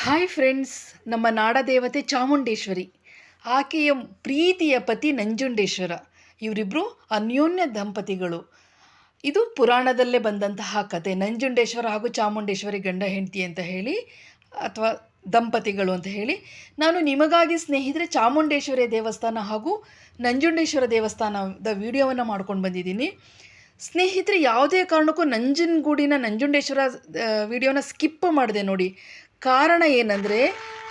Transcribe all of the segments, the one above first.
Hi friends, ನಮ್ಮ ನಾಡದೇವತೆ ಚಾಮುಂಡೇಶ್ವರಿ, ಆಕೆಯ ಪ್ರೀತಿಯ ಪತಿ ನಂಜುಂಡೇಶ್ವರ, ಇವರಿಬ್ಬರು ಅನ್ಯೋನ್ಯ ದಂಪತಿಗಳು. ಇದು ಪುರಾಣದಲ್ಲೇ ಬಂದಂತಹ ಕತೆ. ನಂಜುಂಡೇಶ್ವರ ಹಾಗೂ ಚಾಮುಂಡೇಶ್ವರಿ ಗಂಡ ಹೆಂಡತಿ ಅಂತ ಹೇಳಿ, ಅಥವಾ ದಂಪತಿಗಳು ಅಂತ ಹೇಳಿ. ನಾನು ನಿಮಗಾಗಿ ಸ್ನೇಹಿತರೆ ಚಾಮುಂಡೇಶ್ವರಿ ದೇವಸ್ಥಾನ ಹಾಗೂ ನಂಜುಂಡೇಶ್ವರ ದೇವಸ್ಥಾನದ ವಿಡಿಯೋವನ್ನು ಮಾಡ್ಕೊಂಡು ಬಂದಿದ್ದೀನಿ. ಸ್ನೇಹಿತರೆ, ಯಾವುದೇ ಕಾರಣಕ್ಕೂ ನಂಜನಗೂಡಿನ ನಂಜುಂಡೇಶ್ವರ ವಿಡಿಯೋನ ಸ್ಕಿಪ್ ಮಾಡಿದೆ ನೋಡಿ. ಕಾರಣ ಏನಂದರೆ,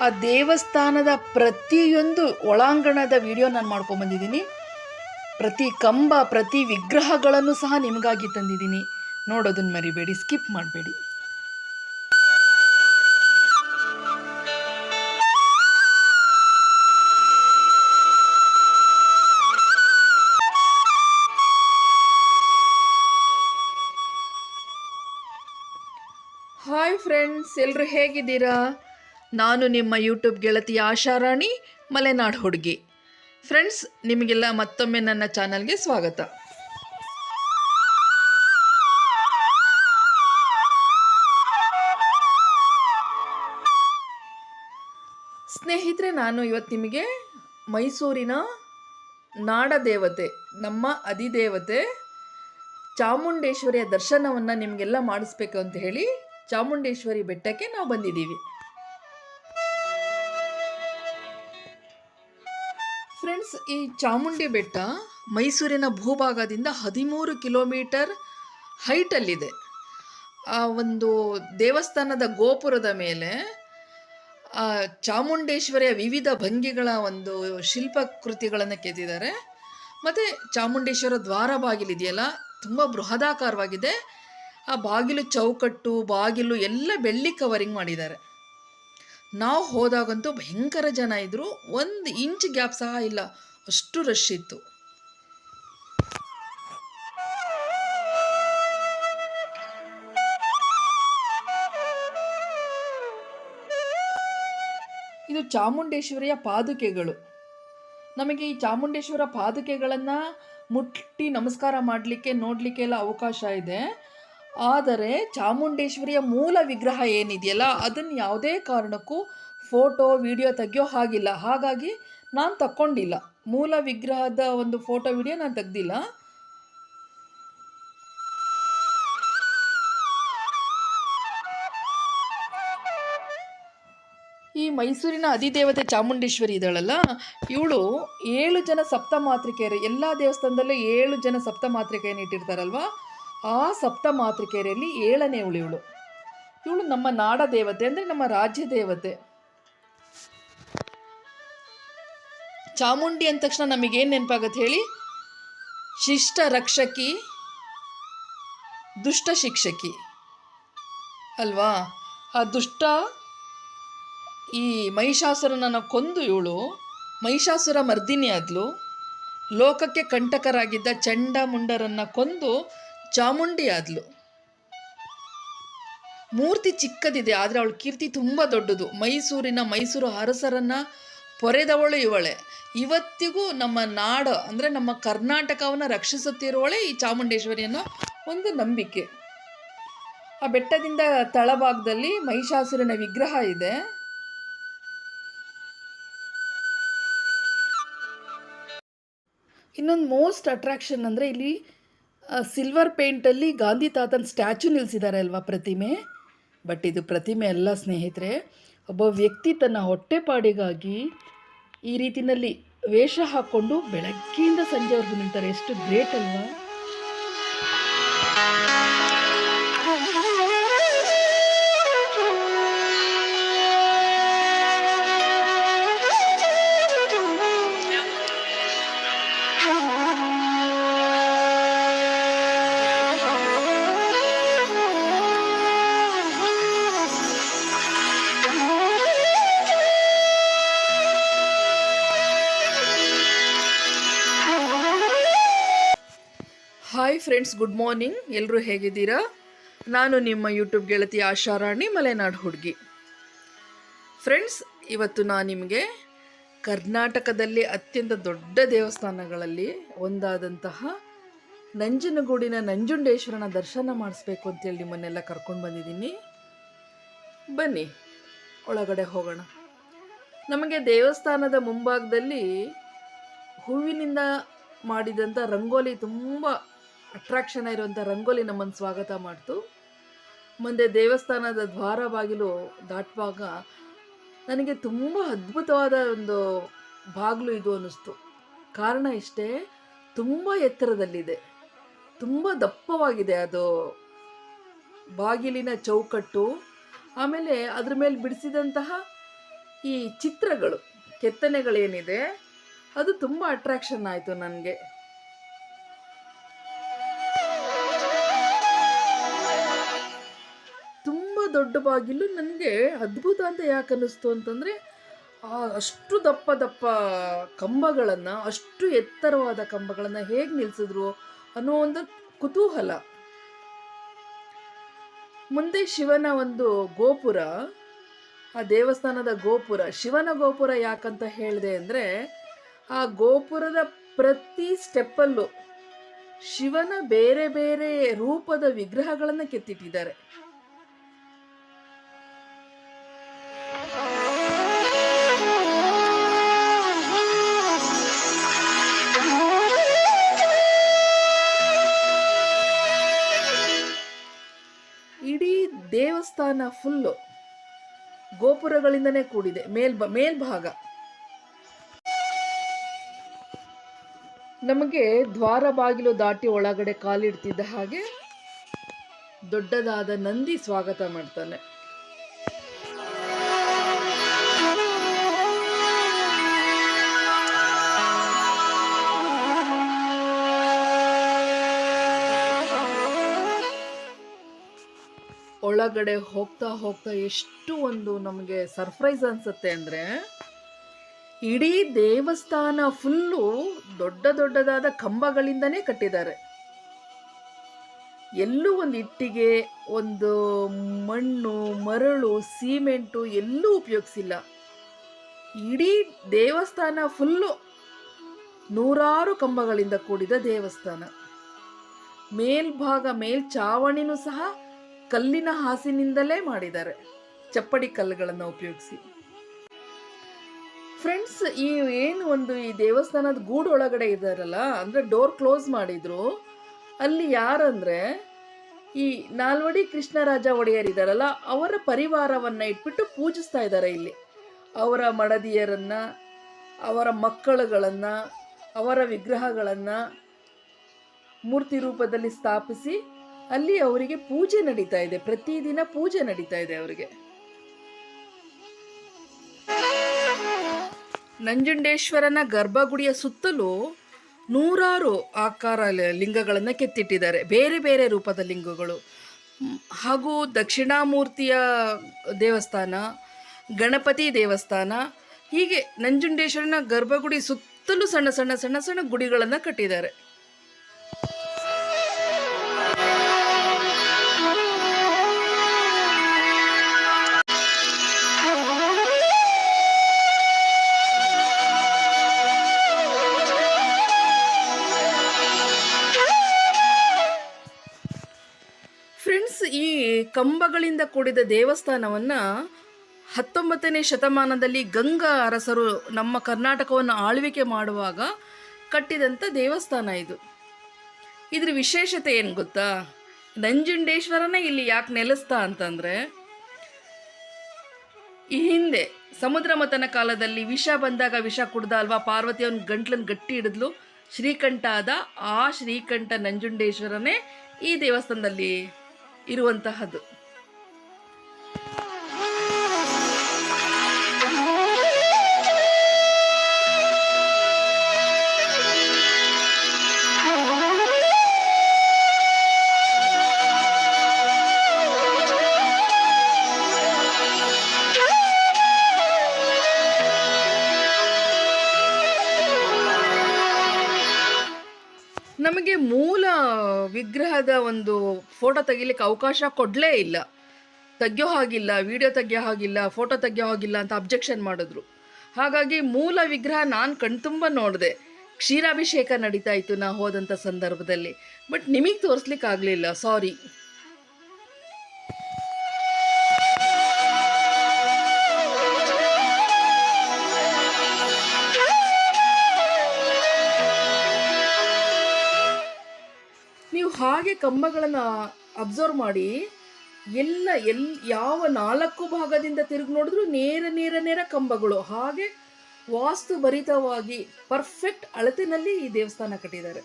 ಆ ದೇವಸ್ಥಾನದ ಪ್ರತಿಯೊಂದು ಒಳಾಂಗಣದ ವಿಡಿಯೋ ನಾನು ಮಾಡ್ಕೊಂಬಂದಿದ್ದೀನಿ. ಪ್ರತಿ ಕಂಬ, ಪ್ರತಿ ವಿಗ್ರಹಗಳನ್ನು ಸಹ ನಿಮಗಾಗಿ ತಂದಿದ್ದೀನಿ. ನೋಡೋದನ್ನು ಮರಿಬೇಡಿ, ಸ್ಕಿಪ್ ಮಾಡಬೇಡಿ. ಹಾಯ್ ಫ್ರೆಂಡ್ಸ್, ಎಲ್ಲರೂ ಹೇಗಿದ್ದೀರಾ? ನಾನು ನಿಮ್ಮ ಯೂಟ್ಯೂಬ್ ಗೆಳತಿ ಆಶಾರಾಣಿ, ಮಲೆನಾಡು ಹುಡುಗಿ. ಫ್ರೆಂಡ್ಸ್, ನಿಮಗೆಲ್ಲ ಮತ್ತೊಮ್ಮೆ ನನ್ನ ಚಾನಲ್ಗೆ ಸ್ವಾಗತ. ಸ್ನೇಹಿತರೆ, ನಾನು ಇವತ್ತು ನಿಮಗೆ ಮೈಸೂರಿನ ನಾಡದೇವತೆ, ನಮ್ಮ ಅಧಿದೇವತೆ ಚಾಮುಂಡೇಶ್ವರಿಯ ದರ್ಶನವನ್ನು ನಿಮಗೆಲ್ಲ ಮಾಡಿಸ್ಬೇಕು ಅಂತ ಹೇಳಿ ಚಾಮುಂಡೇಶ್ವರಿ ಬೆಟ್ಟಕ್ಕೆ ನಾವು ಬಂದಿದ್ದೀವಿ. ಫ್ರೆಂಡ್ಸ್, ಈ ಚಾಮುಂಡಿ ಬೆಟ್ಟ ಮೈಸೂರಿನ ಭೂಭಾಗದಿಂದ 13 ಕಿಲೋಮೀಟರ್ ಹೈಟಲ್ಲಿದೆ. ಆ ಒಂದು ದೇವಸ್ಥಾನದ ಗೋಪುರದ ಮೇಲೆ ಚಾಮುಂಡೇಶ್ವರಿಯ ವಿವಿಧ ಭಂಗಿಗಳ ಒಂದು ಶಿಲ್ಪಕೃತಿಗಳನ್ನು ಕೆತ್ತಿದ್ದಾರೆ. ಮತ್ತು ಚಾಮುಂಡೇಶ್ವರ ದ್ವಾರ ಬಾಗಿಲಿದೆಯಲ್ಲ, ತುಂಬ ಬೃಹದಾಕಾರವಾಗಿದೆ. ಆ ಬಾಗಿಲು ಚೌಕಟ್ಟು, ಬಾಗಿಲು ಎಲ್ಲ ಬೆಳ್ಳಿ ಕವರಿಂಗ್ ಮಾಡಿದ್ದಾರೆ. ನಾವು ಹೋದಾಗಂತೂ ಭಯಂಕರ ಜನ ಇದ್ದರು. 1 ಇಂಚ್ ಗ್ಯಾಪ್ ಸಹ ಇಲ್ಲ, ಅಷ್ಟು ರಶ್ ಇತ್ತು. ಇದು ಚಾಮುಂಡೇಶ್ವರಿಯ ಪಾದುಕೆಗಳು. ನಮಗೆ ಈ ಚಾಮುಂಡೇಶ್ವರ ಪಾದುಕೆಗಳನ್ನು ಮುಟ್ಟಿ ನಮಸ್ಕಾರ ಮಾಡಲಿಕ್ಕೆ, ನೋಡಲಿಕ್ಕೆ ಎಲ್ಲ ಅವಕಾಶ ಇದೆ. ಆದರೆ ಚಾಮುಂಡೇಶ್ವರಿಯ ಮೂಲ ವಿಗ್ರಹ ಏನಿದೆಯಲ್ಲ, ಅದನ್ನು ಯಾವುದೇ ಕಾರಣಕ್ಕೂ ಫೋಟೋ ವಿಡಿಯೋ ತೆಗೆಯೋ ಹಾಗಿಲ್ಲ. ಹಾಗಾಗಿ ನಾನು ತಕ್ಕೊಂಡಿಲ್ಲ. ಮೂಲ ವಿಗ್ರಹದ ಒಂದು ಫೋಟೋ ವಿಡಿಯೋ ನಾನು ತೆಗೆದಿಲ್ಲ. ಈ ಮೈಸೂರಿನ ಅಧಿದೇವತೆ ಚಾಮುಂಡೇಶ್ವರಿ ಇದ್ದಾಳಲ್ಲ, ಇವಳು 7 ಜನ ಸಪ್ತಮಾತೃಕೆಯರು. ಎಲ್ಲ ದೇವಸ್ಥಾನದಲ್ಲೂ 7 ಜನ ಸಪ್ತಮಾತೃಕೆಯನ್ನು ಇಟ್ಟಿರ್ತಾರಲ್ವ, ಆ ಸಪ್ತಮಾತೃಕೆಯರಲ್ಲಿ 7ನೇ ಇವಳು. ಇವಳು ನಮ್ಮ ನಾಡ ದೇವತೆ, ಅಂದರೆ ನಮ್ಮ ರಾಜ್ಯ ದೇವತೆ. ಚಾಮುಂಡಿ ಅಂದ ತಕ್ಷಣ ನಮಗೇನು ನೆನಪಾಗತ್ತೆ ಹೇಳಿ? ಶಿಷ್ಟ ರಕ್ಷಕಿ, ದುಷ್ಟ ಶಿಕ್ಷಕಿ ಅಲ್ವಾ? ಆ ದುಷ್ಟ ಈ ಮಹಿಷಾಸುರನನ್ನು ಕೊಂದು ಇವಳು ಮಹಿಷಾಸುರ ಮರ್ದಿನಿ ಆದ್ಲು. ಲೋಕಕ್ಕೆ ಕಂಟಕರಾಗಿದ್ದ ಚಂಡ ಮುಂಡರನ್ನು ಕೊಂದು ಚಾಮುಂಡಿ ಆದ್ಲು. ಮೂರ್ತಿ ಚಿಕ್ಕದಿದೆ, ಆದರೆ ಅವಳ ಕೀರ್ತಿ ತುಂಬ ದೊಡ್ಡದು. ಮೈಸೂರು ಅರಸರನ್ನು ಪೊರೆದವಳು ಇವಳೆ. ಇವತ್ತಿಗೂ ನಮ್ಮ ನಾಡು, ಅಂದರೆ ನಮ್ಮ ಕರ್ನಾಟಕವನ್ನು ರಕ್ಷಿಸುತ್ತಿರುವವಳೆ ಈ ಚಾಮುಂಡೇಶ್ವರಿ ಅನ್ನೋ ಒಂದು ನಂಬಿಕೆ. ಆ ಬೆಟ್ಟದಿಂದ ತಳಭಾಗದಲ್ಲಿ ಮಹಿಷಾಸುರನ ವಿಗ್ರಹ ಇದೆ. ಇನ್ನೊಂದು ಮೋಸ್ಟ್ ಅಟ್ರಾಕ್ಷನ್ ಅಂದರೆ, ಇಲ್ಲಿ ಸಿಲ್ವರ್ ಪೇಂಟಲ್ಲಿ ಗಾಂಧಿ ತಾತನ ಸ್ಟ್ಯಾಚು ನಿಲ್ಲಿಸಿದ್ದಾರೆ ಅಲ್ವಾ, ಪ್ರತಿಮೆ. ಬಟ್ ಇದು ಪ್ರತಿಮೆ ಅಲ್ಲ ಸ್ನೇಹಿತರೆ. ಒಬ್ಬ ವ್ಯಕ್ತಿ ತನ್ನ ಹೊಟ್ಟೆಪಾಡಿಗಾಗಿ ಈ ರೀತಿಯಲ್ಲಿ ವೇಷ ಹಾಕ್ಕೊಂಡು ಬೆಳಗ್ಗೆಯಿಂದ ಸಂಜೆವರೆಗೂ ನಿಲ್ತಾರೆ. ಎಷ್ಟು ಗ್ರೇಟ್ ಅಲ್ವಾ? Hi friends, good morning. ಎಲ್ಲರೂ ಹೇಗಿದ್ದೀರಾ? ನಾನು ನಿಮ್ಮ ಯೂಟ್ಯೂಬ್ ಗೆಳತಿ ಆಶಾರಾಣಿ, ಮಲೆನಾಡು ಹುಡುಗಿ. ಫ್ರೆಂಡ್ಸ್, ಇವತ್ತು ನಾನು ನಿಮಗೆ ಕರ್ನಾಟಕದಲ್ಲಿ ಅತ್ಯಂತ ದೊಡ್ಡ ದೇವಸ್ಥಾನಗಳಲ್ಲಿ ಒಂದಾದಂತಹ ನಂಜನಗೂಡಿನ ನಂಜುಂಡೇಶ್ವರನ ದರ್ಶನ ಮಾಡಿಸ್ಬೇಕು ಅಂತೇಳಿ ನಿಮ್ಮನ್ನೆಲ್ಲ ಕರ್ಕೊಂಡು ಬಂದಿದ್ದೀನಿ. ಬನ್ನಿ, ಒಳಗಡೆ ಹೋಗೋಣ. ನಮಗೆ ದೇವಸ್ಥಾನದ ಮುಂಭಾಗದಲ್ಲಿ ಹೂವಿನಿಂದ ಮಾಡಿದಂಥ ರಂಗೋಲಿ, ತುಂಬ ಅಟ್ರಾಕ್ಷನ್ ಇರುವಂಥ ರಂಗೋಲಿ ನಮ್ಮನ್ನು ಸ್ವಾಗತ ಮಾಡ್ತು. ಮುಂದೆ ದೇವಸ್ಥಾನದ ದ್ವಾರ ಬಾಗಿಲು ದಾಟುವಾಗ ನನಗೆ ತುಂಬ ಅದ್ಭುತವಾದ ಒಂದು ಬಾಗಿಲು ಇದು ಅನ್ನಿಸ್ತು. ಕಾರಣ ಇಷ್ಟೇ, ತುಂಬ ಎತ್ತರದಲ್ಲಿದೆ, ತುಂಬ ದಪ್ಪವಾಗಿದೆ ಅದು ಬಾಗಿಲಿನ ಚೌಕಟ್ಟು. ಆಮೇಲೆ ಅದ್ರ ಮೇಲೆ ಬಿಡಿಸಿದಂತಹ ಈ ಚಿತ್ರಗಳು, ಕೆತ್ತನೆಗಳೇನಿದೆ ಅದು ತುಂಬ ಅಟ್ರಾಕ್ಷನ್ ಆಯಿತು ನನಗೆ. ತುಂಬ ದೊಡ್ಡ ಬಾಗಿಲು ನನಗೆ ಅದ್ಭುತ ಅಂತ ಯಾಕೆ ಅನ್ನಿಸ್ತು ಅಂತಂದರೆ, ಅಷ್ಟು ದಪ್ಪ ದಪ್ಪ ಕಂಬಗಳನ್ನು, ಅಷ್ಟು ಎತ್ತರವಾದ ಕಂಬಗಳನ್ನು ಹೇಗೆ ನಿಲ್ಲಿಸಿದ್ರು ಅನ್ನೋ ಒಂದು ಕುತೂಹಲ. ಮುಂದೆ ಶಿವನ ಒಂದು ಗೋಪುರ, ಆ ದೇವಸ್ಥಾನದ ಗೋಪುರ, ಶಿವನ ಗೋಪುರ ಯಾಕಂತ ಹೇಳಿದೆ ಅಂದರೆ, ಆ ಗೋಪುರದ ಪ್ರತಿ ಸ್ಟೆಪ್ಪಲ್ಲೂ ಶಿವನ ಬೇರೆ ಬೇರೆ ರೂಪದ ವಿಗ್ರಹಗಳನ್ನು ಕೆತ್ತಿಟ್ಟಿದ್ದಾರೆ. ಇಡೀ ದೇವಸ್ಥಾನ ಫುಲ್ಲು ಗೋಪುರಗಳಿಂದನೇ ಕೂಡಿದೆ. ಮೇಲ್ಭಾಗ ನಮಗೆ ದ್ವಾರ ಬಾಗಿಲು ದಾಟಿ ಒಳಗಡೆ ಕಾಲಿಡ್ತಿದ್ದ ಹಾಗೆ ದೊಡ್ಡದಾದ ನಂದಿ ಸ್ವಾಗತ ಮಾಡ್ತಾನೆ. ಒಳಗಡೆ ಹೋಗ್ತಾ ಹೋಗ್ತಾ ಎಷ್ಟು ಒಂದು ನಮಗೆ ಸರ್ಪ್ರೈಸ್ ಅನ್ಸುತ್ತೆ ಅಂದರೆ, ಇಡೀ ದೇವಸ್ಥಾನ ಫುಲ್ಲು ದೊಡ್ಡ ದೊಡ್ಡದಾದ ಕಂಬಗಳಿಂದನೇ ಕಟ್ಟಿದ್ದಾರೆ. ಎಲ್ಲೂ ಒಂದು ಇಟ್ಟಿಗೆ, ಒಂದು ಮಣ್ಣು, ಮರಳು, ಸಿಮೆಂಟು ಎಲ್ಲೂ ಉಪಯೋಗಿಸಿಲ್ಲ. ಇಡೀ ದೇವಸ್ಥಾನ ಫುಲ್ಲು ನೂರಾರು ಕಂಬಗಳಿಂದ ಕೂಡಿದ ದೇವಸ್ಥಾನ. ಮೇಲ್ಚಾವಣಿನೂ ಸಹ ಕಲ್ಲಿನ ಹಾಸಿನಿಂದಲೇ ಮಾಡಿದ್ದಾರೆ, ಚಪ್ಪಡಿ ಕಲ್ಲುಗಳನ್ನು ಉಪಯೋಗಿಸಿ. ಫ್ರೆಂಡ್ಸ್, ಈ ದೇವಸ್ಥಾನದ ಗೂಡು ಒಳಗಡೆ ಇದ್ದಾರಲ್ಲ, ಅಂದರೆ ಡೋರ್ ಕ್ಲೋಸ್ ಮಾಡಿದ್ರು, ಅಲ್ಲಿ ಯಾರಂದರೆ ಈ ನಾಲ್ವಡಿ ಕೃಷ್ಣರಾಜ ಒಡೆಯರ್ ಇದ್ದಾರಲ್ಲ, ಅವರ ಪರಿವಾರವನ್ನು ಇಟ್ಬಿಟ್ಟು ಪೂಜಿಸ್ತಾ ಇದ್ದಾರೆ. ಇಲ್ಲಿ ಅವರ ಮಡದಿಯರನ್ನು, ಅವರ ಮಕ್ಕಳುಗಳನ್ನು, ಅವರ ವಿಗ್ರಹಗಳನ್ನು ಮೂರ್ತಿ ರೂಪದಲ್ಲಿ ಸ್ಥಾಪಿಸಿ ಅಲ್ಲಿ ಅವರಿಗೆ ಪೂಜೆ ನಡೀತಾ ಇದೆ. ಪ್ರತಿದಿನ ಪೂಜೆ ನಡೀತಾ ಇದೆ ಅವರಿಗೆ. ನಂಜುಂಡೇಶ್ವರನ ಗರ್ಭಗುಡಿಯ ಸುತ್ತಲೂ ನೂರಾರು ಆಕಾರ ಲಿಂಗಗಳನ್ನು ಕೆತ್ತಿಟ್ಟಿದ್ದಾರೆ, ಬೇರೆ ಬೇರೆ ರೂಪದ ಲಿಂಗಗಳು. ಹಾಗೂ ದಕ್ಷಿಣಾಮೂರ್ತಿಯ ದೇವಸ್ಥಾನ, ಗಣಪತಿ ದೇವಸ್ಥಾನ, ಹೀಗೆ ನಂಜುಂಡೇಶ್ವರನ ಗರ್ಭಗುಡಿ ಸುತ್ತಲೂ ಸಣ್ಣ ಸಣ್ಣ ಸಣ್ಣ ಸಣ್ಣ ಗುಡಿಗಳನ್ನು ಕಟ್ಟಿದ್ದಾರೆ. ಫ್ರೆಂಡ್ಸ್, ಈ ಕಂಬಗಳಿಂದ ಕೂಡಿದ ದೇವಸ್ಥಾನವನ್ನು 19ನೇ ಶತಮಾನದಲ್ಲಿ ಗಂಗಾ ಅರಸರು ನಮ್ಮ ಕರ್ನಾಟಕವನ್ನು ಆಳ್ವಿಕೆ ಮಾಡುವಾಗ ಕಟ್ಟಿದಂಥ ದೇವಸ್ಥಾನ ಇದು. ಇದ್ರ ವಿಶೇಷತೆ ಏನು ಗೊತ್ತಾ? ನಂಜುಂಡೇಶ್ವರನೇ ಇಲ್ಲಿ ಯಾಕೆ ನೆಲೆಸ್ತಾ ಅಂತಂದರೆ, ಈ ಹಿಂದೆ ಸಮುದ್ರ ಮಥನ ಕಾಲದಲ್ಲಿ ವಿಷ ಬಂದಾಗ ವಿಷ ಕುಡ್ದ ಅಲ್ವಾ ಪಾರ್ವತಿಯವನ ಗಂಟ್ಲನ್ನು ಗಟ್ಟಿ ಹಿಡಿದ್ಲು, ಶ್ರೀಕಂಠ ಆದ. ಆ ಶ್ರೀಕಂಠ ನಂಜುಂಡೇಶ್ವರನೇ ಈ ದೇವಸ್ಥಾನದಲ್ಲಿ ಇರುವಂತಹದ್ದು. ನಮಗೆ ಮೂಲ ವಿಗ್ರಹದ ಒಂದು ಫೋಟೋ ತೆಗಿಲಿಕ್ಕೆ ಅವಕಾಶ ಕೊಡಲೇ ಇಲ್ಲ, ತೆಗಿಯೋ ಹಾಗಿಲ್ಲ, ವಿಡಿಯೋ ತೆಗಿಯೋ ಹಾಗಿಲ್ಲ, ಫೋಟೋ ತೆಗಿಯೋ ಹಾಗಿಲ್ಲ ಅಂತ ಅಬ್ಜೆಕ್ಷನ್ ಮಾಡಿದ್ರು. ಹಾಗಾಗಿ ಮೂಲ ವಿಗ್ರಹ ನಾನು ಕಣ್ತುಂಬ ನೋಡಿದೆ. ಕ್ಷೀರಾಭಿಷೇಕ ನಡೀತಾ ಇತ್ತು ನಾ ಹೋದಂಥ ಸಂದರ್ಭದಲ್ಲಿ, ಬಟ್ ನಿಮಗೆ ತೋರಿಸ್ಲಿಕ್ಕೆ ಆಗಲಿಲ್ಲ, ಸಾರಿ. ಕಂಬಗಳನ್ನು ಅಬ್ಸರ್ವ್ ಮಾಡಿ, ಯಾವ 4 ಭಾಗದಿಂದ ತಿರುಗಿ ನೋಡಿದ್ರು ನೇರ ಕಂಬಗಳು. ಹಾಗೆ ವಾಸ್ತು ಭರಿತವಾಗಿ ಪರ್ಫೆಕ್ಟ್ ಅಳತೆನಲ್ಲಿ ಈ ದೇವಸ್ಥಾನ ಕಟ್ಟಿದ್ದಾರೆ.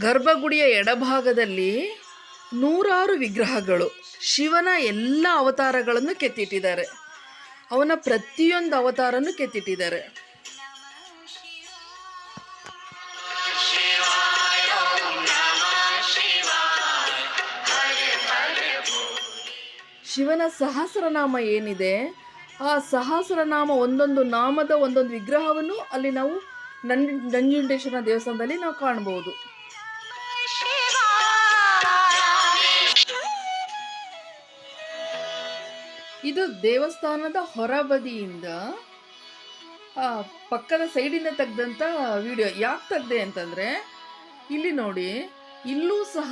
ಗರ್ಭಗುಡಿಯ ಎಡಭಾಗದಲ್ಲಿ 100 ವಿಗ್ರಹಗಳು, ಶಿವನ ಎಲ್ಲ ಅವತಾರಗಳನ್ನು ಕೆತ್ತಿಟ್ಟಿದ್ದಾರೆ. ಅವನ ಪ್ರತಿಯೊಂದು ಅವತಾರನ್ನು ಕೆತ್ತಿಟ್ಟಿದ್ದಾರೆ. ಶಿವನ ಸಹಸ್ರನಾಮ ಏನಿದೆ, ಆ ಸಹಸ್ರನಾಮ ಒಂದೊಂದು ನಾಮದ ಒಂದೊಂದು ವಿಗ್ರಹವನ್ನು ಅಲ್ಲಿ ನಾವು ನಂಜುಂಡೇಶ್ವರ ದೇವಸ್ಥಾನದಲ್ಲಿ ನಾವು ಕಾಣಬಹುದು. ಇದು ದೇವಸ್ಥಾನದ ಹೊರಬದಿಯಿಂದ ಪಕ್ಕದ ಸೈಡಿಂದ ತೆಗೆದಂಥ ವಿಡಿಯೋ. ಯಾಕೆ ತೆಗೆದೆ ಅಂತಂದರೆ, ಇಲ್ಲಿ ನೋಡಿ, ಇಲ್ಲೂ ಸಹ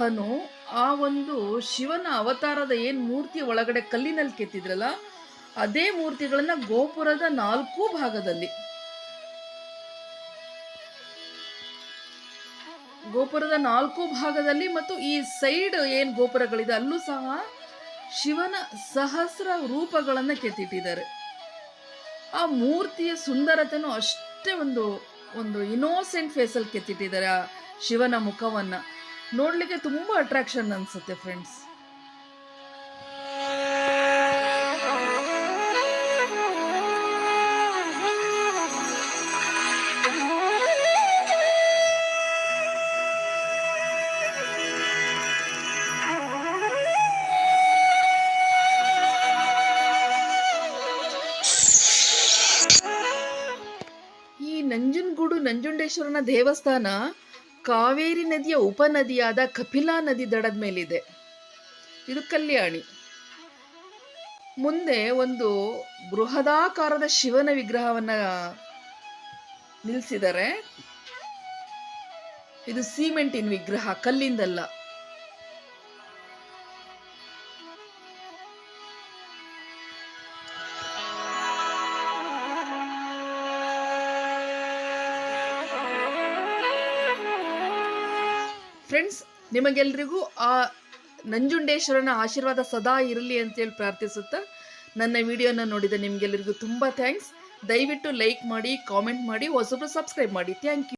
ಆ ಒಂದು ಶಿವನ ಅವತಾರದ ಏನು ಮೂರ್ತಿ ಒಳಗಡೆ ಕಲ್ಲಿನಲ್ಲಿ ಕೆತ್ತಿದ್ರಲ್ಲ, ಅದೇ ಮೂರ್ತಿಗಳನ್ನು ಗೋಪುರದ 4 ಭಾಗದಲ್ಲಿ, ಮತ್ತು ಈ ಸೈಡ್ ಏನು ಗೋಪುರಗಳಿದೆ ಅಲ್ಲೂ ಸಹ ಶಿವನ ಸಹಸ್ರ ರೂಪಗಳನ್ನು ಕೆತ್ತಿಟ್ಟಿದ್ದಾರೆ. ಆ ಮೂರ್ತಿಯ ಸುಂದರತೆನೂ ಅಷ್ಟೇ ಒಂದು ಇನ್ನೋಸೆಂಟ್ ಫೇಸಲ್ಲಿ ಕೆತ್ತಿಟ್ಟಿದ್ದಾರೆ. ಆ ಶಿವನ ಮುಖವನ್ನು ನೋಡಲಿಕ್ಕೆ ತುಂಬ ಅಟ್ರಾಕ್ಷನ್ ಅನಿಸುತ್ತೆ ಫ್ರೆಂಡ್ಸ್. ನಂಜುಂಡೇಶ್ವರನ ದೇವಸ್ಥಾನ ಕಾವೇರಿ ನದಿಯ ಉಪನದಿಯಾದ ಕಪಿಲಾ ನದಿ ದಡದ ಮೇಲಿದೆ. ಇದು ಕಲ್ಯಾಣಿ. ಮುಂದೆ ಒಂದು ಬೃಹದಾಕಾರದ ಶಿವನ ವಿಗ್ರಹವನ್ನ ನಿಲ್ಲಿಸಿದ್ದಾರೆ. ಇದು ಸಿಮೆಂಟಿನ ವಿಗ್ರಹ, ಕಲ್ಲಿಂದಲ್ಲ. ಫ್ರೆಂಡ್ಸ್, ನಿಮಗೆಲ್ರಿಗೂ ಆ ನಂಜುಂಡೇಶ್ವರನ ಆಶೀರ್ವಾದ ಸದಾ ಇರಲಿ ಅಂತೇಳಿ ಪ್ರಾರ್ಥಿಸುತ್ತಾ, ನನ್ನ ವಿಡಿಯೋನ ನೋಡಿದ ನಿಮಗೆಲ್ಲರಿಗೂ ತುಂಬ ಥ್ಯಾಂಕ್ಸ್. ದಯವಿಟ್ಟು ಲೈಕ್ ಮಾಡಿ, ಕಾಮೆಂಟ್ ಮಾಡಿ, ಹೊಸಬ್ರು ಸಬ್ಸ್ಕ್ರೈಬ್ ಮಾಡಿ. Thank you.